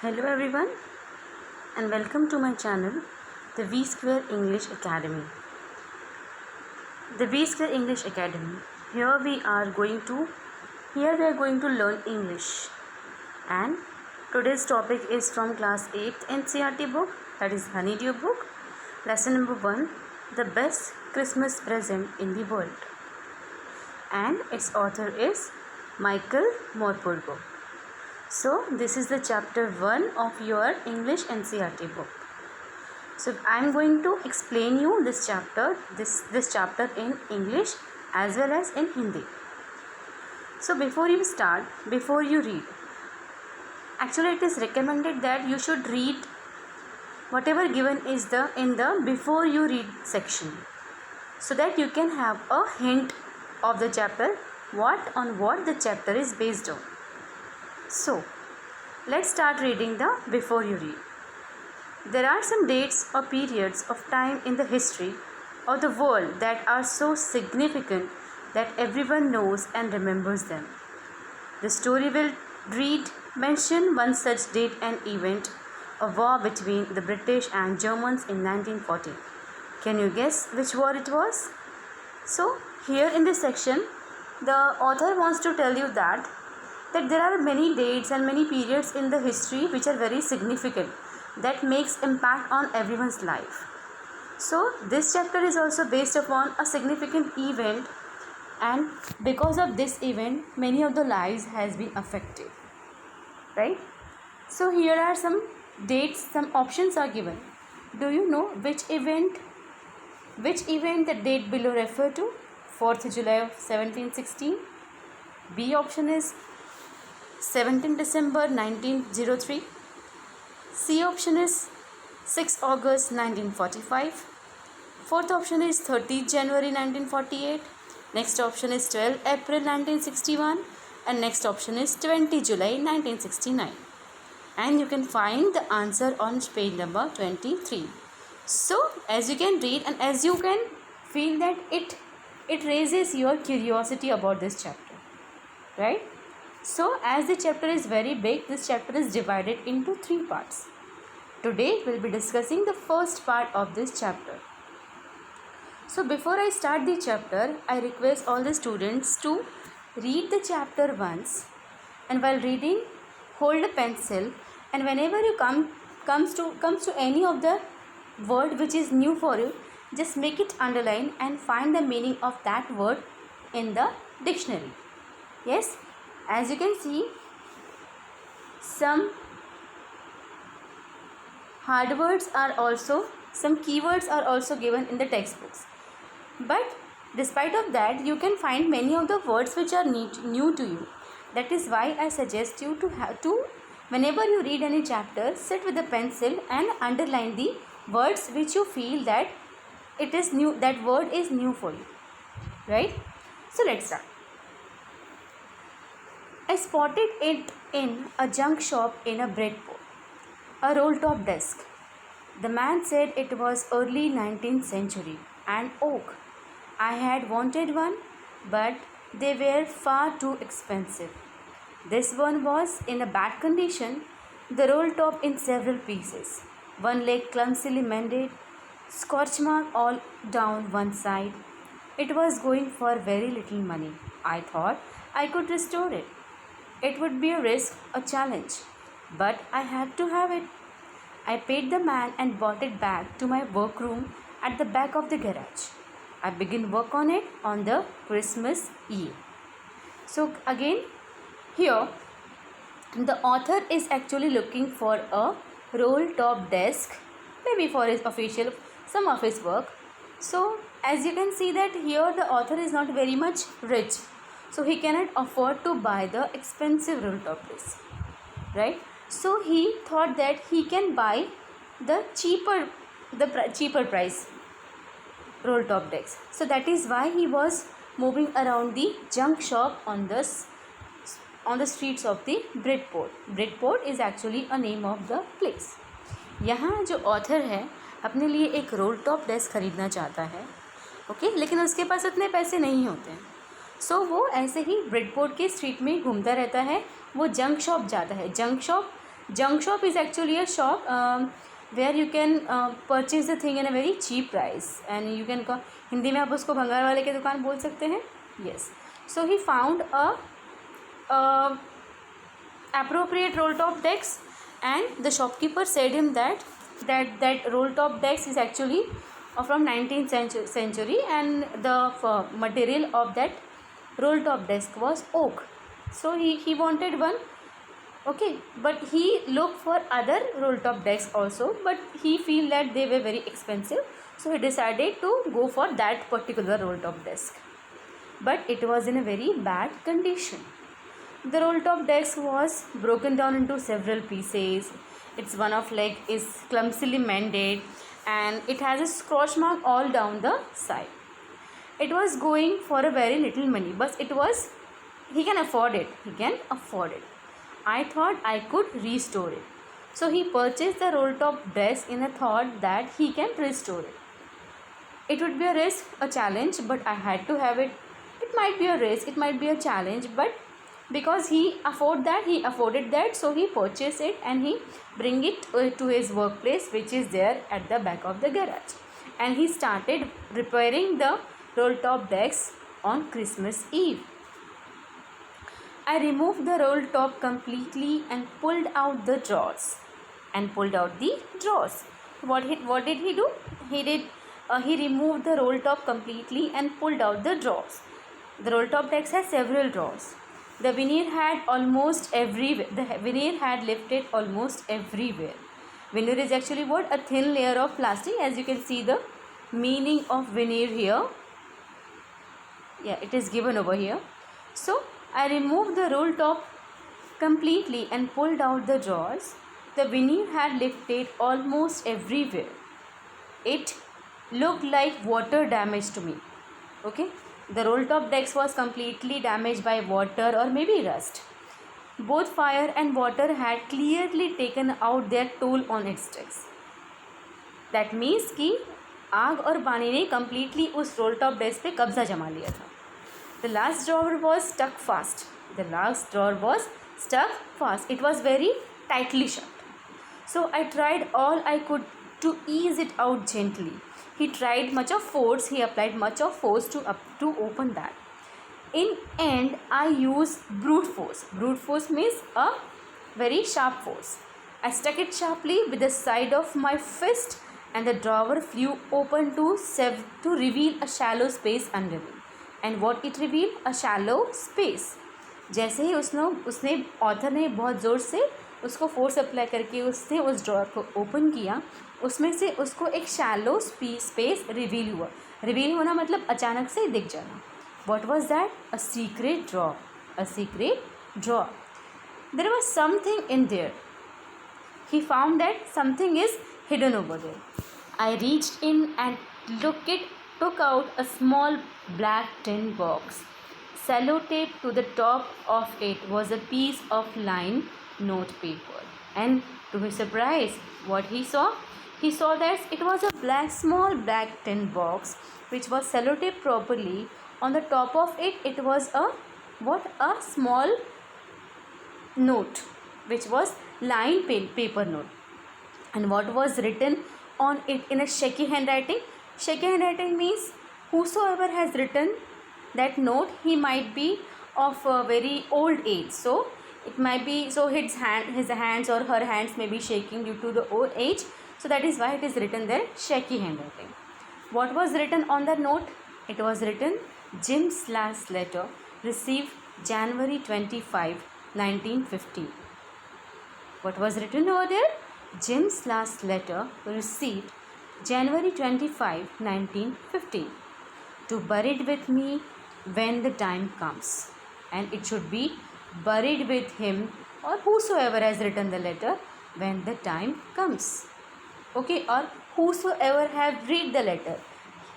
Hello everyone and welcome to my channel, the V Square English Academy. The V Square English Academy. Here we are going to learn English, and today's topic is from class 8th NCERT book, that is Honeydew book, lesson number 1, the best Christmas present in the world, and its author is Michael Morpurgo. So this is the chapter 1 of your English NCERT book. So I am going to explain you this chapter in English as well as in Hindi. So before you read, actually it is recommended that you should read whatever given is in the before you read section, so that you can have a hint of the chapter, what the chapter is based on. So let's start reading the before you read. There are some dates or periods of time in the history of the world that are so significant that everyone knows and remembers them. The story will mention one such date and event, a war between the British and Germans in 1914. Can you guess which war it was? So here in this section, the author wants to tell you that there are many dates and many periods in the history which are very significant, that makes impact on everyone's life. So this chapter is also based upon a significant event, and because of this event many of the lives has been affected, right? So here are some dates, some options are given. Do you know which event the date below refer to? 4th July of 1716. B option is 17 December 1903. C option is 6 August 1945. Fourth option is 30 January 1948. Next option is 12 April 1961. And next option is 20 July 1969. And you can find the answer on page number 23. So as you can read and as you can feel that it raises your curiosity about this chapter, right? So as the chapter is very big, this chapter is divided into 3 parts. Today we'll be discussing the first part of this chapter. So before I start the chapter, I request all the students to read the chapter once, and while reading, hold a pencil, and whenever you comes to any of the word which is new for you, just make it underline and find the meaning of that word in the dictionary. Yes, as you can see, some hard words are also, some keywords are also given in the textbooks. But despite of that, you can find many of the words which are new to you. That is why I suggest you to whenever you read any chapter, sit with a pencil and underline the words which you feel that it is new, that word is new for you, right? So let's start. I spotted it in a junk shop in a Bridport, a roll-top desk. The man said it was early 19th century and oak. I had wanted one, but they were far too expensive. This one was in a bad condition, the roll-top in several pieces. One leg clumsily mended, scorch mark all down one side. It was going for very little money. I thought I could restore it. It would be a risk, a challenge, but I had to have it. I paid the man and brought it back to my workroom at the back of the garage. I began work on it on the Christmas Eve. So again, here the author is actually looking for a roll-top desk, maybe for his some office work. So as you can see that here the author is not very much rich, so he cannot afford to buy the expensive roll-top desk, right? So he thought that he can buy the cheaper price roll-top decks. So that is why he was moving around the junk shop on the streets of the Bridport. Bridport is actually a name of the place. यहाँ जो author है अपने लिए एक role top desk खरीदना चाहता है, okay, लेकिन उसके पास उतने पैसे नहीं होते हैं. सो वो ऐसे ही ब्रिडपोर्ट के स्ट्रीट में घूमता रहता है. वो जंक शॉप जाता है. Junk shop Junk shop is actually a shop where you can purchase the thing in a very cheap price, and you can call, Hindi में आप उसको भंगार वाले की दुकान बोल सकते हैं. Yes. So he found a appropriate roll top decks, and the shopkeeper said him that roll top decks is actually from 19th century, and the material of that roll top desk was oak. So he wanted one. Okay, but he looked for other roll top desks also, but he feel that they were very expensive, so he decided to go for that particular roll top desk, but it was in a very bad condition. The roll top desk was broken down into several pieces. Its one of leg is clumsily mended, and it has a scratch mark all down the side. It was going for a very little money, but he can afford it. I thought I could restore it. So he purchased the roll top desk in a thought that he can restore it. It would be a risk, a challenge, but I had to have it. It might be a risk, it might be a challenge, but because he afforded that, so he purchased it and he bring it to his workplace, which is there at the back of the garage, and he started repairing the roll top decks on Christmas Eve. I removed the roll top completely and pulled out the drawers. What did he do? He removed the roll top completely and pulled out the drawers. The roll top decks has several drawers. The veneer had lifted almost everywhere. Veneer is actually what? A thin layer of plastic. As you can see the meaning of veneer here. Yeah, it is given over here. So I removed the roll top completely and pulled out the drawers. The veneer had lifted almost everywhere. It looked like water damage to me. Okay, the roll top decks was completely damaged by water or maybe rust. Both fire and water had clearly taken out their toll on its decks. That means कि आग और पानी ने completely उस roll top desk पे कब्जा जमा लिया था. The last drawer was stuck fast. It was very tightly shut. So I tried all I could to ease it out gently. He applied much of force to open that. In end, I used brute force. Brute force means a very sharp force. I struck it sharply with the side of my fist, and the drawer flew open to reveal a shallow space under me. And what it revealed? A shallow space. जैसे ही उसने author ने बहुत ज़ोर से उसको force apply करके उसने उस ड्रॉअर को ओपन किया, उसमें से उसको एक शैलो स्पेस रिवील होना मतलब अचानक से दिख जाना. What was that? A secret drawer. There was something in there. He found that something is hidden over there. I reached in and took out a small black tin box. Sellotaped to the top of it was a piece of lined note paper. And to his surprise, what he saw? He saw that it was a small black tin box which was sellotaped properly. On the top of it, it was a small note which was lined paper note. And what was written on it in a shaky handwriting? Shaky handwriting means whosoever has written that note, he might be of a very old age. So it might be his hands or her hands may be shaking due to the old age. So that is why it is written there, shaky handwriting. What was written on that note? It was written Jim's last letter received January 25, 1950. What was written over there? Jim's last letter received January 25, 1950. To buried with me when the time comes. And it should be buried with him or whosoever has written the letter when the time comes. Okay, or whosoever have read the letter,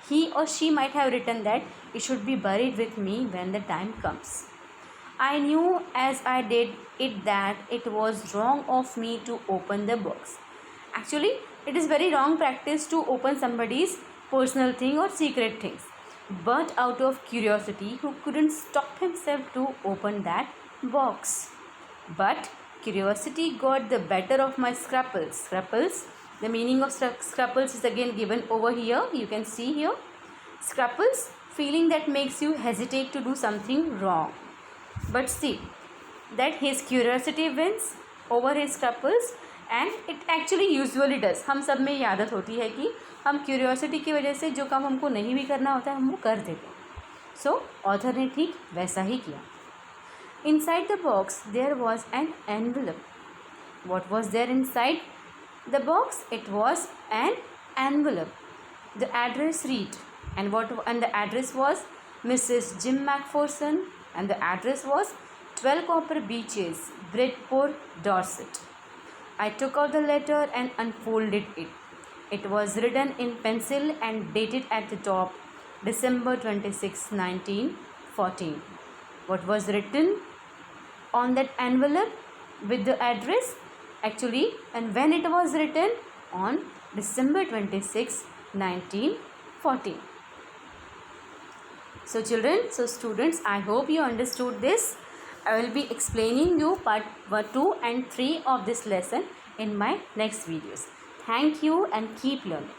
he or she might have written that it should be buried with me when the time comes. I knew as I did it that it was wrong of me to open the box. Actually, it is very wrong practice to open somebody's personal thing or secret things. But out of curiosity, who couldn't stop himself to open that box. But Curiosity got the better of my scruples. Scruples, the meaning of scruples is again given over here. You can see here. Scruples, feeling that makes you hesitate to do something wrong. But see, that his curiosity wins over his scruples and it actually usually does. हम सब में ये आदत होती है कि हम curiosity की वजह से जो काम हमको नहीं भी करना होता है हम वो कर देते हैं. सो ऑथर ने ठीक वैसा ही किया. Inside the box there was an envelope. What was there inside the box? It was an envelope. The address read and the address was Mrs. Jim Macpherson and the address was 12 Copper Beeches, Bridport, Dorset. I took out the letter and unfolded it. It was written in pencil and dated at the top December 26, 1914. What was written on that envelope with the address? Actually, and when it was written on December 26, 1914. So children, so students, I hope you understood this. I will be explaining you part 2 and 3 of this lesson in my next videos. Thank you and keep learning.